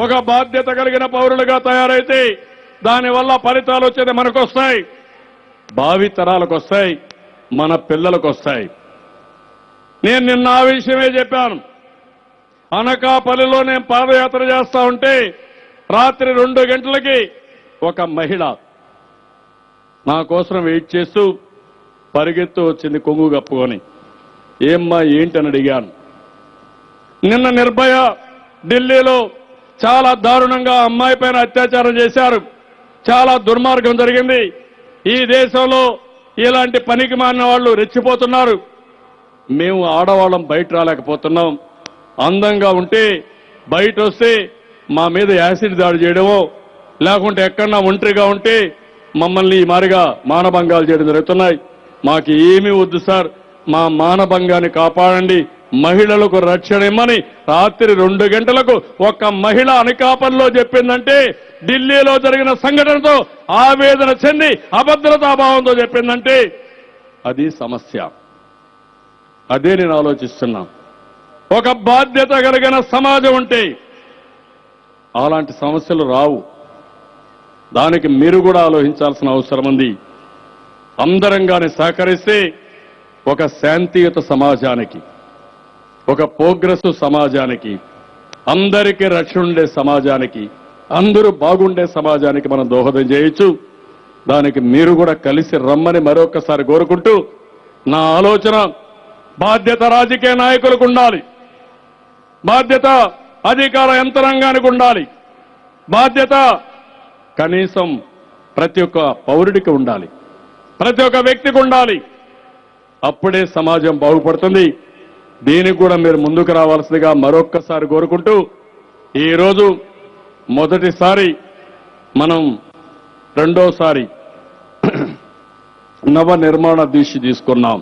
ఒక బాధ్యత కలిగిన పౌరులుగా తయారైతే దానివల్ల ఫలితాలు వచ్చేది మనకు వస్తాయి, భావి తరాలకు వస్తాయి, మన పిల్లలకు వస్తాయి. నేను నిన్న ఆ విషయమే చెప్పాను. అనకాపల్లిలో నేను పాదయాత్ర చేస్తా ఉంటే రాత్రి 2 గంటలకి ఒక మహిళ నా కోసం వెయిట్ చేస్తూ పరిగెత్తు వచ్చింది కొంగు కప్పుకొని. ఏమ్మా ఏంటని అడిగాను. నిన్న నిర్భయ ఢిల్లీలో చాలా దారుణంగా అమ్మాయి పైన అత్యాచారం చేశారు, చాలా దుర్మార్గం జరిగింది. ఈ దేశంలో ఇలాంటి పనికి మారిన వాళ్ళు రెచ్చిపోతున్నారు. మేము ఆడవాళ్ళం బయట రాలేకపోతున్నాం. అందంగా ఉంటే బయట వస్తే మా మీద యాసిడ్ దాడి చేయడమో లేకుంటే ఎక్కడన్నా ఒంటరిగా ఉంటే మమ్మల్ని ఈ మారిగా మానభంగాలు చేయడం జరుగుతున్నాయి. మాకు ఏమీ వద్దు సార్, మా మానభంగాన్ని కాపాడండి, మహిళలకు రక్షణ ఇమ్మని రాత్రి 2 గంటలకు ఒక మహిళ అనకాపల్లిలో చెప్పిందంటే, ఢిల్లీలో జరిగిన సంఘటనతో ఆవేదన చెంది అభద్రతాభావంతో చెప్పిందంటే అది సమస్య. అదే నేను ఆలోచిస్తున్నా. ఒక బాధ్యత కలిగిన సమాజం ఉంటే అలాంటి సమస్యలు రావు. దానికి మీరు కూడా ఆలోచించాల్సిన అవసరం ఉంది. అందరంగానే సహకరిస్తే ఒక శాంతియుత సమాజానికి, ఒక ప్రోగ్రెస్ సమాజానికి, అందరికీ రక్షణ ఉండే సమాజానికి, అందరూ బాగుండే సమాజానికి మనం దోహదం చేయొచ్చు. దానికి మీరు కూడా కలిసి రమ్మని మరొకసారి కోరుకుంటూ, నా ఆలోచన బాధ్యత రాజకీయ నాయకులకు ఉండాలి, బాధ్యత అధికార యంత్రాంగానికి ఉండాలి, బాధ్యత కనీసం ప్రతి ఒక్క పౌరుడికి ఉండాలి, ప్రతి ఒక్క వ్యక్తికి ఉండాలి. అప్పుడే సమాజం బాగుపడుతుంది. దీనికి కూడా మీరు ముందుకు రావాల్సిందిగా మరొక్కసారి కోరుకుంటూ, ఈరోజు మొదటిసారి మనం రెండోసారి నవ నిర్మాణ దీక్ష తీసుకున్నాం.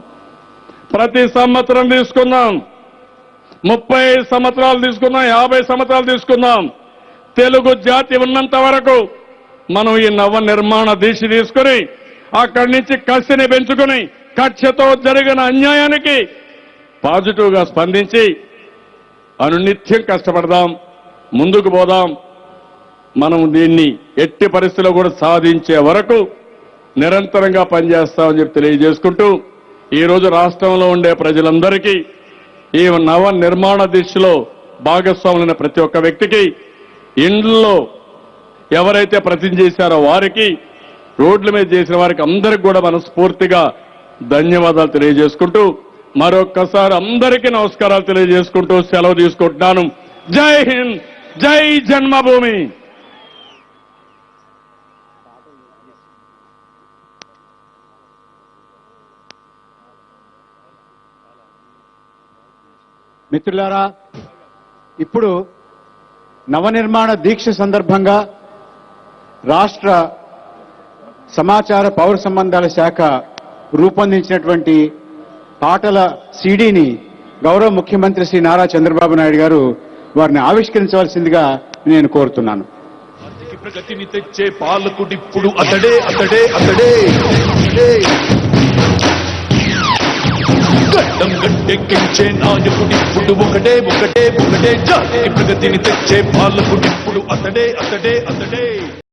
ప్రతి సంవత్సరం తీసుకున్నాం, 30 సంవత్సరాలు తీసుకున్నాం, 50 సంవత్సరాలు తీసుకున్నాం. తెలుగు జాతి ఉన్నంత వరకు మనం ఈ నవ నిర్మాణ దీక్ష తీసుకుని అక్కడి నుంచి కసిని పెంచుకుని కక్షతో జరిగిన అన్యాయానికి పాజిటివ్గా స్పందించి అనునిత్యం కష్టపడదాం, ముందుకు పోదాం. మనం దీన్ని ఎట్టి పరిస్థితుల్లో కూడా సాధించే వరకు నిరంతరంగా పనిచేస్తామని చెప్పి తెలియజేసుకుంటూ, ఈరోజు రాష్ట్రంలో ఉండే ప్రజలందరికీ ఈ నవ నిర్మాణ దీక్షలో భాగస్వాములైన ప్రతి ఒక్క వ్యక్తికి, ఇండ్లలో ఎవరైతే ప్రతిజ్ఞ చేశారో వారికి, రోడ్ల మీద చేసిన వారికి అందరికీ కూడా మనస్ఫూర్తిగా ధన్యవాదాలు తెలియజేసుకుంటూ, మరొక్కసారి అందరికీ నమస్కారాలు తెలియజేసుకుంటూ సెలవు తీసుకుంటున్నాను. జై హింద్, జై జన్మభూమి. మిత్రులారా, ఇప్పుడు నవనిర్మాణ దీక్ష సందర్భంగా రాష్ట్ర సమాచార పౌర సంబంధాల శాఖ రూపొందించినటువంటి పాటల సీడీని గౌరవ ముఖ్యమంత్రి శ్రీ నారా చంద్రబాబు నాయుడు గారు వారిని ఆవిష్కరించవలసిందిగా నేను కోరుతున్నాను. ప్రగతిని తెచ్చే పాలకుడిప్పుడు అతడే అతడే అతడే గడ్డం గట్టెక్కించే నాయకుడిప్పుడు ఒకటే ఒకటే ఒకటే జాతికి ప్రగతిని తెచ్చే పాలకుడిప్పుడు అతడే అతడే అతడే.